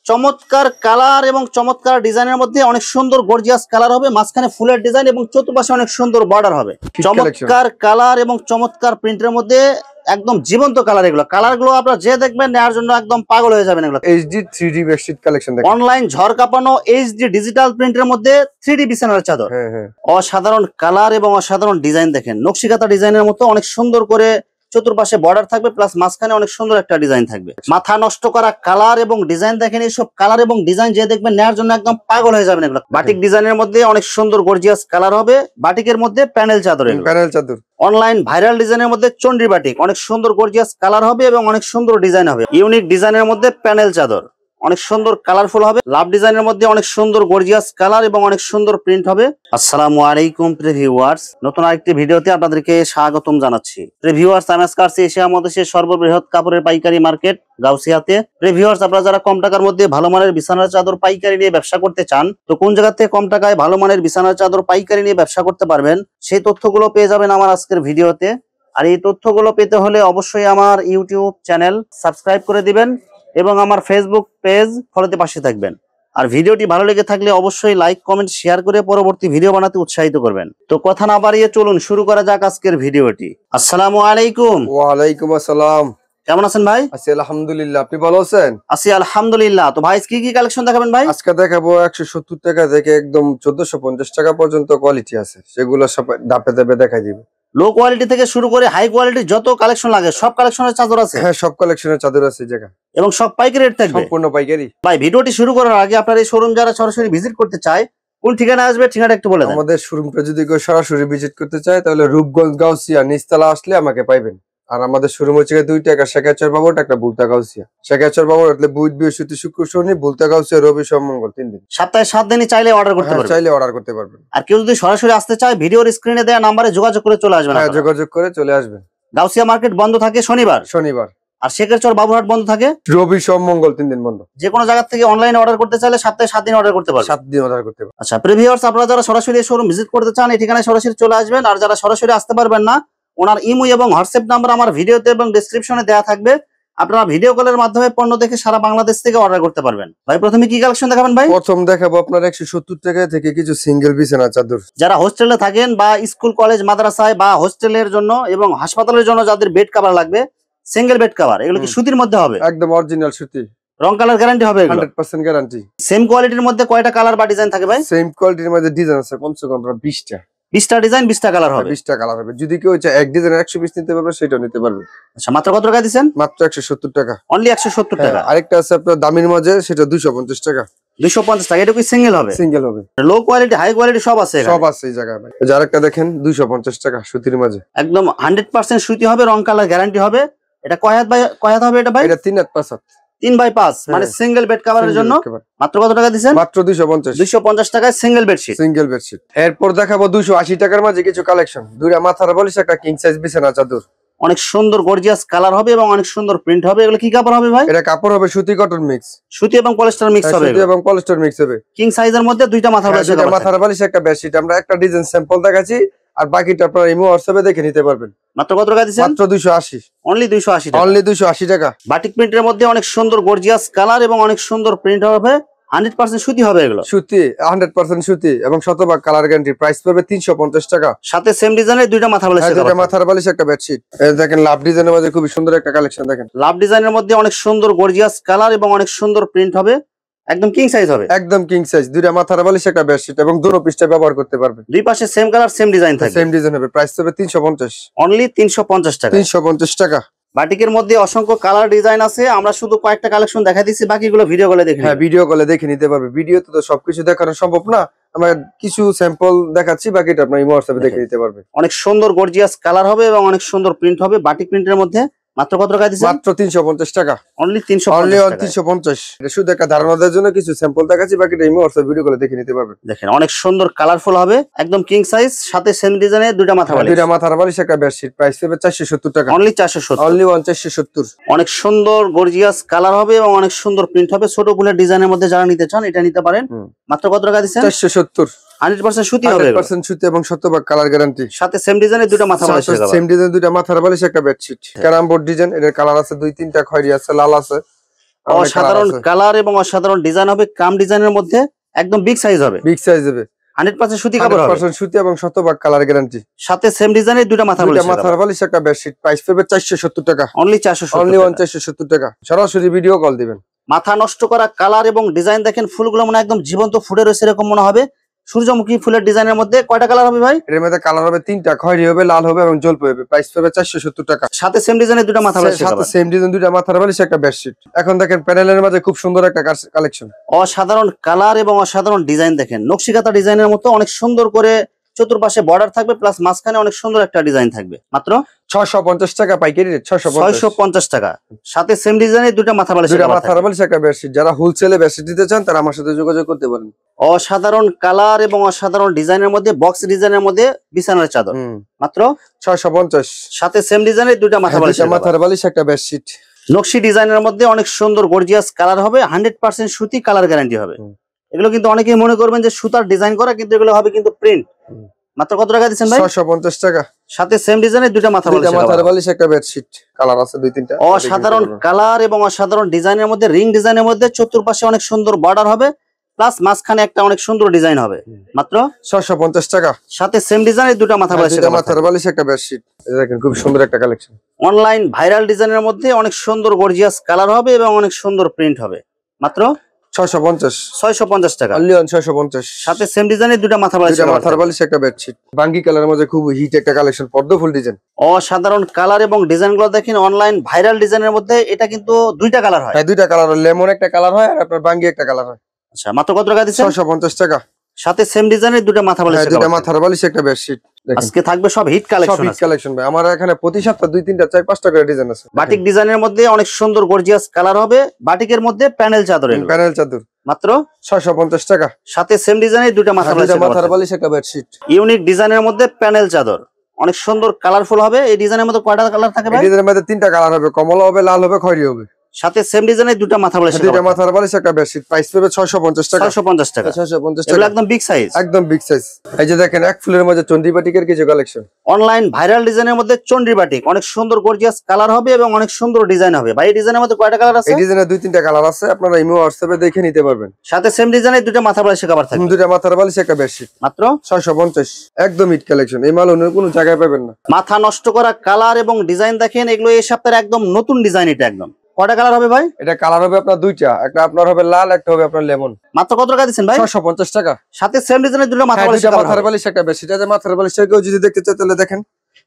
চমৎকার কালার এবং চমৎকার ডিজাইনের মধ্যে অনেক সুন্দর গর্জিয়াস কালার হবে, মাঝখানে ফুলের ডিজাইন এবং চতুর্পাশে অনেক সুন্দর বর্ডার হবে। চমৎকার কালার এবং চমৎকার প্রিন্টের মধ্যে একদম জীবন্ত কালার। এগুলো কালারগুলো আপনারা যে দেখবেন নেওয়ার জন্য একদম পাগল হয়ে যাবেন। এগুলো এইচডি 3D বেডশিট কালেকশন দেখেন, অনলাইন ঝড় কাঁপানো এইচডি ডিজিটাল প্রিন্টের মধ্যে 3D বিছানার চাদর। অসাধারণ কালার এবং অসাধারণ ডিজাইন দেখেন, নকশিকাতা ডিজাইনের মতো অনেক সুন্দর করে চতুর্পাশে বর্ডার থাকবে, প্লাস মাঝখানে অনেক সুন্দর একটা ডিজাইন থাকবে। মাথা নষ্ট করা কালার এবং ডিজাইন দেখেন, এইসব কালার এবং ডিজাইন যে দেখবেন নেওয়ার জন্য একদম পাগল হয়ে যাবেন। এগুলো বাটিক ডিজাইনের মধ্যে অনেক সুন্দর গর্জিয়াস কালার হবে, বাটিকের মধ্যে প্যানেল চাদর। প্যানেল চাদর অনলাইন ভাইরাল ডিজাইনের মধ্যে চন্ডী বাটিক, অনেক সুন্দর গর্জিয়াস কালার হবে এবং অনেক সুন্দর ডিজাইন হবে। ইউনিক ডিজাইনের মধ্যে প্যানেল চাদর অনেক সুন্দর কালারফুল হবে। লাভ ডিজাইনের মধ্যে অনেক সুন্দর গর্জিয়াস কালার এবং অনেক সুন্দর প্রিন্ট হবে। আসসালামু আলাইকুম প্রিয় ভিউয়ার্স, নতুন আরেকটি ভিডিওতে আপনাদেরকে স্বাগতম জানাচ্ছি। প্রিয় ভিউয়ার্স, আমি আজকে আসছি এশিয়া মহাদেশের সর্ববৃহৎ কাপড়ের পাইকারি মার্কেট গাউসিয়াতে। প্রিয় ভিউয়ার্স, আপনারা যারা কম টাকার মধ্যে ভালো মানের বিছানার চাদর পাইকারি নিয়ে ব্যবসা করতে চান, তো কোন জায়গা থেকে কম টাকায় ভালো মানের বিছানার চাদর পাইকারি নিয়ে ব্যবসা করতে পারবেন, সেই তথ্যগুলো পেয়ে যাবেন আমার আজকের ভিডিওতে। আর এই তথ্যগুলো পেতে হলে অবশ্যই আমার ইউটিউব চ্যানেল সাবস্ক্রাইব করে দিবেন এবং আমার ফেসবুক পেজ ফলোতে পাশে থাকবেন। আর ভিডিওটি ভালো লেগে থাকলে অবশ্যই লাইক কমেন্ট শেয়ার করে পরবর্তী ভিডিও বানাতে উৎসাহিত করবেন। তো কথা না বাড়িয়ে চলুন শুরু করা যাক আজকের ভিডিওটি। আসসালামু আলাইকুম। ওয়ালাইকুম আসসালাম। কেমন আছেন ভাই? আছি আলহামদুলিল্লাহ, আপনি ভালো আছেন? আছি আলহামদুলিল্লাহ। তো ভাই কি কি কালেকশন দেখাবেন ভাই? আজকে দেখাবো 170 টাকা থেকে একদম 1450 টাকা পর্যন্ত কোয়ালিটি আছে, সেগুলো সব ধাপে ধাপে দেখাই দিব। লো কোয়ালিটি থেকে শুরু করে হাই কোয়ালিটি যত কালেকশন লাগে সব কালেকশনের চাদর আছে? হ্যাঁ, সব কালেকশনের চাদর আছে জায়গা, এবং সব পাইকারি রেট থাকবে? সম্পূর্ণ পাইকারি। ভাই ভিডিওটি শুরু করার আগে আপনার এই শোরুম যারা সরাসরি ভিজিট করতে চায় কোন ঠিকানা আসবে, ঠিকানাটা একটু বলে দেন। আমাদের শোরুমটা যদি কেউ সরাসরি ভিজিট করতে চায় তাহলে রূপগঞ্জ গাউসিয়া নিচতলা আসলে আমাকে পাইবেন। আর আমাদের শোরুম হচ্ছে দুইটা, একটা শেখাচর বাবুর, একটা বুলতা গাউসিয়া। শেখাচর বাবুর হলে বুধ বৃহস্পতি শুক্র শনি, বুলতা গাউসিয়া রবি সোম মঙ্গল 3 দিন, সপ্তাহে 7 দিনই চাইলে অর্ডার করতে পারবেন। চাইলে অর্ডার করতে পারবেন। আর কেউ যদি সরাসরি আসতে চায় ভিডিওর স্ক্রিনে দেওয়া নম্বরে যোগাযোগ করে চলে আসবেন। হ্যাঁ, যোগাযোগ করে চলে আসবেন। গাউসিয়া মার্কেট বন্ধ থাকে শনিবার, আর শেখাচর বাবুরহাট বন্ধ থাকে রবি সোম মঙ্গল 3 দিন বন্ধ। যে কোনো জায়গা থেকে অনলাইনে অর্ডার করতে চাইলে সপ্তাহে 7 দিন অর্ডার করতে পারবেন। 7 দিন অর্ডার করতে পারবেন। আচ্ছা প্রিয় ভিউয়ার্স, আপনারা যারা সরাসরি শোরুম ভিজিট করতে চান এই ঠিকানায় সরাসরি চলে আসবেন। আর যারা সরাসরি আসতে পারবেন না, ওনার ইমো এবং হোয়াটসঅ্যাপ নাম্বার আমার ভিডিওতে এবং ডেসক্রিপশনে দেওয়া থাকবে। আপনারা ভিডিও কলের মাধ্যমে পণ্য দেখে সারা বাংলাদেশ থেকে অর্ডার করতে পারবেন। ভাই প্রথমে কি কালেকশন দেখাবেন ভাই? প্রথম দেখাবো আপনার 170 টাকা থেকে কিছু সিঙ্গেল বিছানা চাদর। যারা হোস্টেলে থাকেন বা স্কুল কলেজ মাদ্রাসায় বা হোস্টেলের জন্য এবং হাসপাতালের জন্য যাদের বেড কভার লাগবে, সিঙ্গেল বেড কভার, এগুলো কি সুতির মধ্যে হবে? একদম অরিজিনাল সুতি, রং কালার গ্যারান্টি হবে? 100% গ্যারান্টি। সেম কোয়ালিটির মধ্যে কয়টা কালার বা ডিজাইন থাকে ভাই? সেম কোয়ালিটির মধ্যে ডিজাইন আছে কমসে কম 20টা। 20টা ডিজাইন 20টা কালার হবে? 20টা কালার হবে। যদি কেউ চায় এক ডিজাইনের 100 পিস নিতে পারবে, সেটাও নিতে পারবে। আচ্ছা, মাত্র কত টাকা দিবেন? মাত্র 170 টাকা, অনলি 170 টাকা। আরেকটা আছে আপনার দামির মাঝে, সেটা 250 টাকা। 250 টাকা। এটা কি সিঙ্গেল হবে? সিঙ্গেল হবে। লো কোয়ালিটি হাই কোয়ালিটি সব আছে এখানে? সব আছে এই জায়গায় ভাই। আরেকটা দেখেন 250 টাকা সুতির মাঝে, একদম 100% সুতি হবে, রং কালার গ্যারান্টি হবে। এটা কয় হাত হবে এটা ভাই? এটা 3 হাত 5 হাত। 3x5 মানে সিঙ্গেল বেড কভারের জন্য মাত্র কত টাকা দিবেন? মাত্র 250। 250 টাকায় সিঙ্গেল বেডশিট। Single bedsheet. এরপর দেখাবো 280 টাকার মাঝে কিছু কালেকশন। দুইটা মাথার বালিশ, একটা কিং সাইজ বিছানা চাদর। অনেক সুন্দর গর্জিয়াস কালার হবে এবং অনেক সুন্দর প্রিন্ট হবে। এগুলো কি কাপড় হবে ভাই? এটা কাপড় হবে সুতি কটন মিক্স। সুতি এবং পলিস্টার মিক্স হবে? সুতি এবং পলিস্টার মিক্স হবে। কিং সাইজের মধ্যে দুইটা মাথার বালিশ, দুইটা মাথার বালিশ, একটা বেডশিট। আমরা একটা ডিজাইন স্যাম্পল দেখাচ্ছি, আর বাকিটা আপনারা ইমো হোয়াটসঅ্যাপে দেখে নিতে পারবেন। মাত্র কত টাকা দিবেন? মাত্র 280। অনলি 280 টাকা। অনলি 280 টাকা। বাটিক প্রিন্টের মধ্যে অনেক সুন্দর গর্জিয়াস কালার এবং অনেক সুন্দর প্রিন্ট হবে। 100% সুতি হবে এগুলো? সুতি, 100% সুতি এবং শতভাগ কালার গ্যারান্টি। প্রাইস পড়বে 350 টাকা। সাথে সেম ডিজাইনের দুইটা মাথার বালিশ। দুইটা মাথার বালিশ, একটা বেডশিট। এই দেখেন লাভ ডিজাইনের মধ্যে খুব সুন্দর একটা কালেকশন দেখেন। লাভ ডিজাইনের মধ্যে অনেক সুন্দর গর্জিয়াস কালার এবং অনেক সুন্দর প্রিন্ট হবে। একদম কিং সাইজ হবে? একদম কিং সাইজ। দুইটা মাথার বালিশ, একটা বেডশিট এবং দুটো পৃষ্ঠা ব্যবহার করতে পারবেন। দুই পাশে সেম কালার সেম ডিজাইন থাকবে? সেম ডিজাইন হবে। প্রাইস পড়বে 350। অনলি 350 টাকা। 350 টাকা। বাটিকের মধ্যে অসংখ্য কালার ডিজাইন আছে, আমরা শুধু কয়েকটা কালেকশন দেখাই দিচ্ছি, বাকিগুলো ভিডিও কলে দেখে। হ্যাঁ, ভিডিও কলে দেখে নিতে পারবে। ভিডিওতে তো সবকিছু দেখানো সম্ভব না, আমরা কিছু স্যাম্পল দেখাচ্ছি, বাকিটা আপনার ইমো হোয়াটসঅ্যাপে দেখে নিতে পারবে। অনেক সুন্দর গর্জিয়াস কালার হবে এবং অনেক সুন্দর প্রিন্ট হবে। বাটিক প্রিন্টের মধ্যে মাত্র কত টাকা দিবেন? মাত্র 350 টাকা। অনলি 350। এটা শুধু একটা ধারণা দেওয়ার জন্য কিছু স্যাম্পল দেখাচ্ছি, বাকিটা ইমো হোয়াটসঅ্যাপ ভিডিও কলে দেখে নিতে পারবে। দেখেন অনেক সুন্দর কালারফুল হবে, একদম কিং সাইজ, সাথে সেম ডিজাইনের দুইটা মাথা বালিশ। দুইটা মাথার বালিশ, একটা বেডশিট। প্রাইস হবে 470 টাকা। অনলি 470। অনলি 470। অনেক সুন্দর গর্জিয়াস কালার হবে এবং অনেক সুন্দর প্রিন্ট হবে। ছোট ফুলের ডিজাইনের মধ্যে যারা নিতে চান এটা নিতে পারেন। মাত্র কত টাকা দিবেন? 470। 100% সুতি হবে? 100% সুতি এবং শতভাগ কালার গ্যারান্টি। সাথে সেম ডিজাইনের দুইটা মাথা বালিশ। সেম ডিজাইন, দুইটা মাথার বালিশ, একটা বেডশিট। Carrom board design. এর কালার আছে 2-3টা, খয়েরি আছে, লাল আছে, অসাধারণ কালার এবং অসাধারণ ডিজাইন হবে, ক্রাম ডিজাইনের মধ্যে একদম বিগ সাইজ হবে। বিগ সাইজ হবে, 100% সুতি কাপড় হবে, 100% সুতি এবং শতভাগ কালার গ্যারান্টি। সাথে সেম ডিজাইনের দুটো মাথা বালিশ একটা বেডশিট, প্রাইস পড়বে 470 টাকা, অনলি 470, অনলি 470 টাকা। সরাসরি ভিডিও কল দিবেন। মাথা নষ্ট করা কালার এবং ডিজাইন দেখেন, ফুলগুলো মনে একদম জীবন্ত ফুটে রয়েছে এরকম মনে হবে। সূর্যমুখী ফুলের ডিজাইনের মধ্যে কয়টা কালার হবে ভাই? এর মধ্যে কালার হবে 3টা, খয়েরি হবে, লাল হবে এবং জলপাই হবে। প্রাইস পড়বে 470 টাকা। সাথে সেম ডিজাইনের দুটো মাথা বালিশ, সাথে সেম ডিজাইন দুটো মাথা বালিশ একটা বেডশিট। এখন দেখেন প্যানেলের মাঝে খুব সুন্দর একটা কালেকশন, অসাধারণ কালার এবং অসাধারণ ডিজাইন দেখেন, নকশিকাঁথা ডিজাইনের মতো অনেক সুন্দর করে চতুর্পাশে বর্ডার থাকবে, প্লাস মাঝখানে অনেক সুন্দর একটা ডিজাইন থাকবে। মাত্র 650 টাকা পাইকারি রেট, 650 টাকা। সাথে সেম ডিজাইনের দুটো মাথা বালিশ, একটা বেডশিট। যারা হোলসেলে বেডশিট দিতে চান তারা আমার সাথে যোগাযোগ করতে পারেন। অসাধারণ কালার এবং অসাধারণ ডিজাইনের মধ্যে, বক্স ডিজাইনের মধ্যে বিছানার চাদর মাত্র 650। সাথে সেম ডিজাইনের দুটো মাথা বালিশ একটা বেডশিট। নকশি ডিজাইনের মধ্যে অনেক সুন্দর গর্জিয়াস কালার হবে, 100% সুতি কালার গ্যারান্টি হবে। এগুলো কিন্তু অনেকেই মনে করবেন যে সুতার ডিজাইন করা, কিন্তু এগুলো হবে কিন্তু প্রিন্ট। মাত্র কত টাকা দিচ্ছেন ভাই? 650 টাকা। সাথে সেম ডিজাইনের দুটো মাথা বালিশ একটা বেডশিট, কালার আছে 2-3টা। অসাধারণ কালার এবং অসাধারণ ডিজাইনের মধ্যে, রিং ডিজাইনের মধ্যে চতুর্পাশে অনেক সুন্দর বর্ডার হবে, প্লাস মাঝখানে একটা অনেক সুন্দর ডিজাইন হবে। মাত্র 650 টাকা। সাথে সেম ডিজাইনের দুটো মাথা বালিশ একটা বেডশিট। দেখেন খুব সুন্দর একটা কালেকশন, অনলাইন ভাইরাল ডিজাইনের মধ্যে অনেক সুন্দর গর্জিয়াস কালার হবে এবং অনেক সুন্দর প্রিন্ট হবে। মাত্র 650 টাকা, অনলি 650। সাথে সেম ডিজাইনের দুটো মাথা বালিশ একটা বেডশিট। বাঙ্গি কালারের মধ্যে খুব হিট একটা কালেকশন, পদ্ম ফুল ডিজাইন। অসাধারণ কালার এবং ডিজাইন গুলো দেখেন, অনলাইন ভাইরাল ডিজাইনের মধ্যে এটা কিন্তু দুইটা কালার হয়। দুইটা কালার, লেমন একটা কালার হয় আর আপনার বাঙ্গি একটা কালার হয়। আচ্ছা, মাত্র কত টাকা দিচ্ছেন? 650 টাকা। সাথে সেম ডিজাইনের দুটো মাথা বালিশ একটা বেডশিট। আজকে থাকবে সব হিট কালেকশন ভাই। আমার এখানে প্রতি সপ্তাহে 2-3টা 4-5টা করে ডিজাইন আছে। বাটিক ডিজাইনের মধ্যে অনেক সুন্দর গর্জিয়াস কালার হবে, বাটিকের মধ্যে প্যানেল চাদর। মাত্র 650 টাকা। সাথে সেম ডিজাইনের দুটো মাথা বালিশ একটা বেডশিট। ইউনিক ডিজাইনের মধ্যে প্যানেল চাদর, অনেক সুন্দর কালারফুল হবে। এই ডিজাইনের মধ্যে কয়টা কালার থাকে ভাই? ডিজাইনের মধ্যে 3টা কালার হবে, কমলা হবে, লাল হবে, খয়েরি হবে। সাথে সেম ডিজাইনের দুটো মাথা বালিশ একটা বেডশিট। প্রাইস পড়বে 650 টাকা। 650 টাকা। 650 টাকা, একদম বিগ সাইজ, একদম বিগ সাইজ। এই যে দেখেন এক ফুলের মধ্যে চন্ডী বাটিকের কিছু কালেকশন, অনলাইন ভাইরাল ডিজাইনের মধ্যে চন্ডী বাটিক, অনেক সুন্দর গর্জিয়াস কালার হবে এবং অনেক সুন্দর ডিজাইন হবে। ভাই এই ডিজাইনের মধ্যে কয়টা কালার আছে? এই ডিজাইনের 2-3টা কালার আছে, আপনারা ইমো হোয়াটসঅ্যাপে দেখে নিতে পারবেন। সাথে সেম ডিজাইনের দুটো মাথা বালিশ কভার থাকবে, দুটো মাথা বালিশ একটা বেডশিট। মাত্র 650। একদম হিট কালেকশন, এই মাল অন্য কোনো জায়গায় পাবেন না। মাথা নষ্ট করা কালার এবং ডিজাইন দেখেন, এগুলো এই সপ্তাহের একদম নতুন ডিজাইন। এটা একদম কয়টা কালার হবে ভাই? এটা কালার হবে আপনার 2টা, একটা আপনার হবে লাল, একটা হবে আপনার লেমন। মাত্র কত টাকা দিচ্ছেন ভাই? 650 টাকা। সাথে সেম ডিজাইনের দুটো মাথা বালিশ একটা বেডশিট। এটা মাথার বালিশ কেউ যদি দেখতে চায় তাহলে দেখেন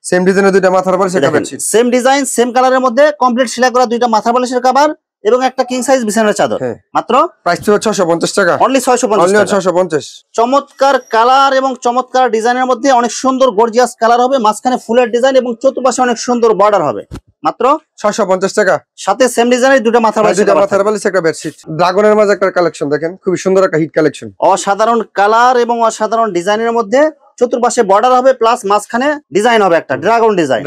সেম ডিজাইনের দুটো মাথার বালিশ একটা বেডশিট, সেম ডিজাইন সেম কালারের মধ্যে কমপ্লিট সেলাই করা দুইটা মাথা বালিশের কভার এবং একটা কিং সাইজ বিছানার চাদর। মাত্র প্রাইস ছিল 650 টাকা, অনলি 650। চমৎকার কালার এবং চমৎকার ডিজাইনের মধ্যে অনেক সুন্দর গর্জিয়াস কালার হবে, মাঝখানে ফুলের ডিজাইন এবং চতুর্পাশে অনেক সুন্দর বর্ডার হবে। মাত্র 650 টাকা। সাথে সেম ডিজাইনের দুটো মাথা বালিশ একটা বেডশিট। ড্রাগনের মাঝে একটা কালেকশন দেখেন, খুব সুন্দর একটা হিট কালেকশন। অসাধারণ কালার এবং অসাধারণ ডিজাইনের মধ্যে চতুর্পাশে বর্ডার হবে, প্লাস মাঝখানে ডিজাইন হবে একটা ড্রাগন ডিজাইন।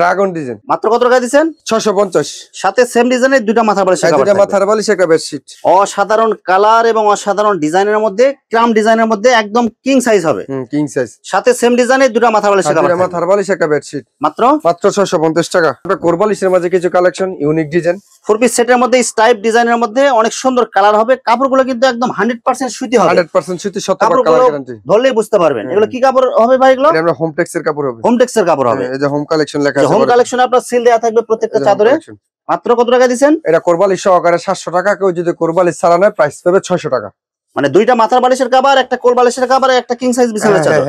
মাত্র কত টাকা দিচ্ছেন? 650। সাথে সেম ডিজাইনের দুটো মাথা বালিশ একটা বেডশিট। অসাধারণ কালার এবং অসাধারণ ডিজাইনের মধ্যে, ক্রাম ডিজাইনের মধ্যে একদম কিং সাইজ হবে, কিং সাইজ। সাথে সেম ডিজাইনের দুটো মাথা বালিশ একটা বেডশিট। মাত্র 650 টাকা। কোরবালিশের মাঝে কিছু কালেকশন, ইউনিক ডিজাইন। 4 পিস সেটের মধ্যে স্টাইপ ডিজাইনের মধ্যে অনেক সুন্দর কালার হবে। কাপড়গুলো কিন্তু একদম 100% সুতি হবে, 100% সুতি, শতভাগ কালার গ্যারান্টি। ধরলেই বুঝতে পারবেন এগুলো কি কাপড় হবে ভাই? এগুলো আমরা হোমটেক্সের কাপড় হবে, হোমটেক্সের কাপড় হবে। এই যে হোম কালেকশন লেখা আছে, হোম কালেকশন আপনার সিল দেয়া থাকবে প্রত্যেকটা চাদরে। মাত্র কত টাকা দিবেন? এটা কোরবালিশ সহকারে 700 টাকা। কেউ যদি কোরবালিশ ছাড়া নেয় প্রাইস পাবে 600 টাকা। মানে দুইটা মাথার বালিশের কভার, একটা কোল বালিশের কভার, একটা কিং সাইজ বিছানার চাদর।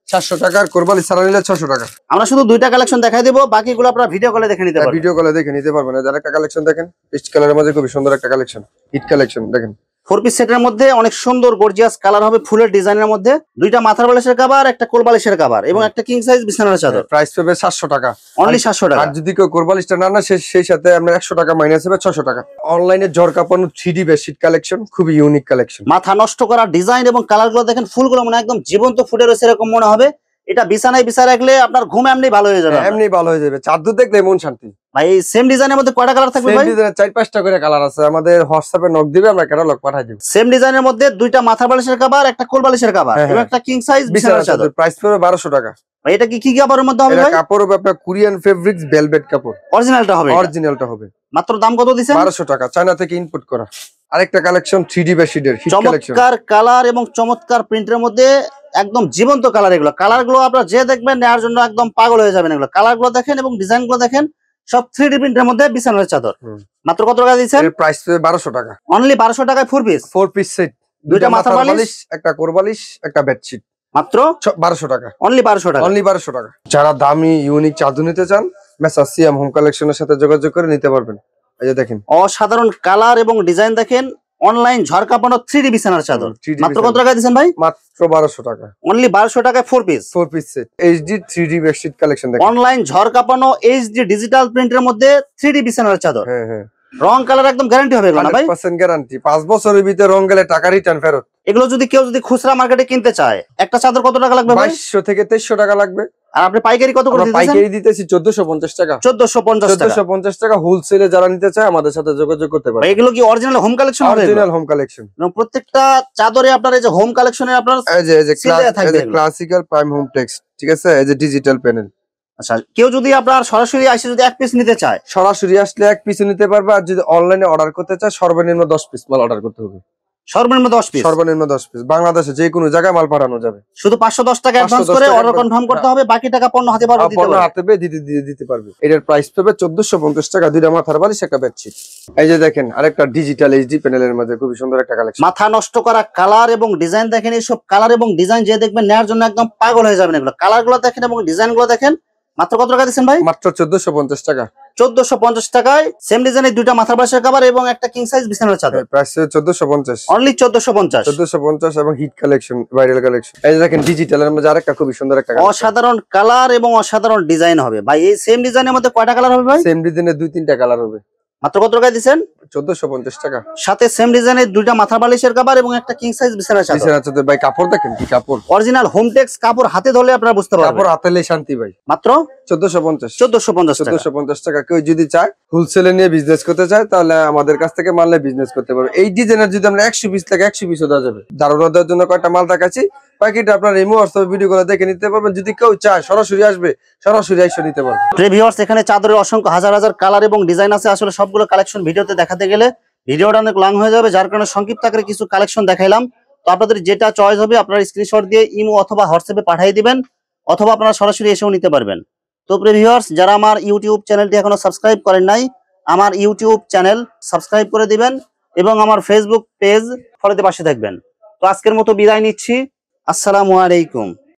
700 টাকা। আর কোরবালিশ ছাড়া নিলে 600 টাকা। আমরা শুধু দুইটা কালেকশন দেখাই দেব, বাকিগুলো আপনারা ভিডিও কলে দেখে নিতে পারবেন। ভিডিও কলে দেখে নিতে পারবেন। যারা একটা কালেকশন দেখেন, পিস্ট কালারের মধ্যে খুব সুন্দর একটা কালেকশন, হিট কালেকশন দেখেন। 4 পিস সেটের মধ্যে অনেক সুন্দর গর্জিয়াস কালার হবে, ফুলের ডিজাইনের মধ্যে দুইটা মাথার বালিশের কভার, একটা কোল বালিশের কভার এবং একটা কিং সাইজ বিছানার চাদর। প্রাইস পাবে 700 টাকা, অনলি 700 টাকা। আর যদি কেউ কোরবালিশটা না না সেই সাথে আমরা 100 টাকা মাইনাস হবে, 600 টাকা। অনলাইনে ঝড় কাঁপানো 3D বেডশিট কালেকশন, খুবই ইউনিক কালেকশন। মাথা নষ্ট করা ডিজাইন এবং কালারগুলো দেখেন, ফুলগুলো মানে একদম জীবন্ত ফুটে রয়েছে এরকম মনে হবে। এটা বিছানায় বিছায় রাখলে আপনার ঘুম এমনি ভালো হয়ে যাবে, এমনি ভালো হয়ে যাবে। চাদর দেখলে মন শান্তি। ভাই সেম ডিজাইনের মধ্যে কয়টা কালার থাকবে ভাই? 4-5টা করে কালার আছে। আমাদের হোয়াটসঅ্যাপে নক দিবে, আমরা ক্যাটালগ পাঠিয়ে দেব। সেম ডিজাইনের মধ্যে দুইটা মাথার বালিশের কভার, একটা কোল বালিশের কভার এবং একটা কিং সাইজ বিছানার চাদর। প্রাইস পড়বে 1200 টাকা। ভাই এটা কি কাপড়ের মধ্যে হবে ভাই? এটা কাপড় হবে আপনার কোরিয়ান ফেব্রিক্স ভেলভেট কাপড়। অরিজিনালটা হবে, অরিজিনালটা হবে। মাত্র দাম কত দিছেন? 1200 টাকা, চায়না থেকে ইনপুট করা। আরেকটা কালেকশন 3D বেডশিটের হিট কালেকশন। চমৎকার কালার এবং চমৎকার প্রিন্টের মধ্যে একদম জীবন্ত কালার। এগুলো কালার গুলো আপনারা যে দেখবেন নেওয়ার জন্য একদম পাগল হয়ে যাবেন। এগুলো কালার গুলো দেখেন এবং ডিজাইন গুলো দেখেন, সব 3D প্রিন্টের মধ্যে বিছানার চাদর। মাত্র কত টাকা দিচ্ছেন? এর প্রাইস 1200 টাকা। অনলি 1200 টাকায় 4 পিস, 4 পিস সেট, দুইটা মাথার বালিশ, একটা কোরবালিশ, একটা বেডশিট, মাত্র 1200 টাকা। অনলি 1200 টাকা। অনলি 1200 টাকা। যারা দামি ইউনিক চাদর নিতে চান, মেসার্স সিয়াম হোম কালেকশনের সাথে যোগাযোগ করে নিতে পারবেন। এই যে দেখেন অসাধারণ কালার এবং ডিজাইন দেখেন, অনলাইন ঝড়কা পানো 3D বিছানার চাদর। 3D মাত্র কত টাকা দিচ্ছেন ভাই? মাত্র 1200 টাকা। অনলি 1200 টাকায় 4 piece, 4 piece set HD 3D bedsheet collection দেখেন। অনলাইন ঝড়কা পানো HD ডিজিটাল প্রিন্টের মধ্যে 3D বিছানার চাদর। হ্যাঁ হ্যাঁ, রং কালার একদম গ্যারান্টি হবে এগুলো না ভাই? 100% গ্যারান্টি। 5 বছরের ভিতরে রং গেলে টাকা রিটার্ন ফেরত। এগুলো যদি কেউ খুচরা মার্কেটে কিনতে চায়, একটা চাদর কত টাকা লাগবে ভাই? 2200 থেকে 2300 টাকা লাগবে। আর আপনি পাইকারি কত করে আমরা দিতেছেন? পাইকারি দিতেছি 1450 টাকা। 1450 টাকা। 1450 টাকা। হোলসেলে যারা নিতে চায় আমাদের সাথে যোগাযোগ করতে পারে। ভাই এগুলো কি অরিজিনাল হোম কালেকশন হবে? Original home collection. এবং প্রত্যেকটা চাদরে আপনার এই যে হোম কালেকশনে আপনার এই যে seal দেয়া থাকবে এগুলো। ক্লাসিক্যাল প্রাইম হোম টেক্সট, ঠিক আছে? এই যে ডিজিটাল প্যানেল। আচ্ছা, কেউ যদি আপনার সরাসরি এসে যদি এক পিস নিতে চায়, সরাসরি আসলে এক পিস নিতে পারবে, আর যদি অনলাইনে অর্ডার করতে চায় সর্বনিম্ন 10 পিস মাল অর্ডার করতে হবে। সর্বনিম্ন 10 পিস, সর্বনিম্ন 10 পিস। বাংলাদেশে যে কোনো জায়গায় মাল পাঠানো যাবে। শুধু 510 টাকা অ্যাডভান্স 510 করে টাকা অর্ডার advance, কনফার্ম করতে হবে, বাকি টাকা পণ্য হাতে পারবে দিতে পণ্য পারবে। হাতে পেয়ে দিতে পারবে। এটার প্রাইস পাবে 1450 টাকা, দুইটা মাথার বালিশ, একটা বেডশিট। এই যে দেখেন আরেকটা ডিজিটাল HD প্যানেলের মধ্যে খুবই সুন্দর একটা কালেকশন। মাথা নষ্ট করা কালার এবং ডিজাইন দেখেন, এইসব কালার এবং ডিজাইন যে দেখবেন নেওয়ার জন্য একদম পাগল হয়ে যাবেন। এগুলো কালার গুলো দেখেন এবং ডিজাইন গুলো দেখেন। মাত্র কত টাকা দিচ্ছেন ভাই? মাত্র 1450 টাকা। 1450 টাকায় সেম ডিজাইনের দুইটা মাথার বালিশের কভার এবং একটা কিং সাইজ বিছানার চাদর। প্রাইস 1450। অনলি 1450। 1450 এবং হিট কালেকশন, ভাইরাল কালেকশন। এই যে দেখেন ডিজিটালের মধ্যে আরেকটা খুবই সুন্দর একটা কালেকশন। অসাধারণ কালার এবং অসাধারণ ডিজাইন হবে ভাই। এই সেম ডিজাইনের মধ্যে কয়টা কালার হবে ভাই? সেম ডিজাইনের 2-3টা কালার হবে। মাত্র কত টাকা দিচ্ছেন? 1450 টাকা। সাথে সেম ডিজাইনের দুইটা মাথার বালিশের কভার এবং একটা কিং সাইজ বিছানার চাদর। বিছানার চাদর ভাই, কাপড় দেখেন কি কাপড়। অরিজিনাল হোমটেক্স কাপড়, হাতে ধরলে আপনারা বুঝতে পারবেন। কাপড় হাতেলে শান্তি ভাই। মাত্র 1450। 1450 টাকা। 1450 টাকা। কেউ যদি চায় হোলসেলে নিয়ে বিজনেস করতে চায় তাহলে আমাদের কাছ থেকে মাল নিয়ে বিজনেস করতে পারবে। এই ডিজাইনের যদি আমরা 100 পিস লাগে 100 পিসও দেওয়া যাবে। ধারণা দেওয়ার জন্য কয়েকটা মাল দেখাচ্ছি, প্যাকেট আপনার ইমো হোয়াটসঅ্যাপ ভিডিও গুলো দেখে নিতে পারবেন। যদি কেউ চায় সরাসরি আসবে, সরাসরি এসে নিতে পারবে। ভিউয়ার্স, এখানে চাদরের অসংখ্য হাজার হাজার কালার এবং ডিজাইন আছে। আসলে সবগুলো কালেকশন ভিডিওতে দেখাতে গেলে ভিডিওটা অনেক লং হয়ে যাবে, যার কারণে সংক্ষিপ্ত আকারে কিছু কালেকশন দেখাইলাম। তো আপনাদের যেটা চয়েস হবে আপনারা স্ক্রিনশট দিয়ে ইমো অথবা হোয়াটসঅ্যাপে পাঠিয়ে দিবেন, অথবা আপনারা সরাসরি এসেও নিতে পারবেন। তো ভিউয়ার্স, যারা আমার ইউটিউব চ্যানেলটি এখনো সাবস্ক্রাইব করেন নাই, আমার ইউটিউব চ্যানেল সাবস্ক্রাইব করে দিবেন এবং আমার ফেসবুক পেজ ফলোতে পাশে থাকবেন। তো আজকের মতো বিদায় নিচ্ছি। আসসালামু আলাইকুম।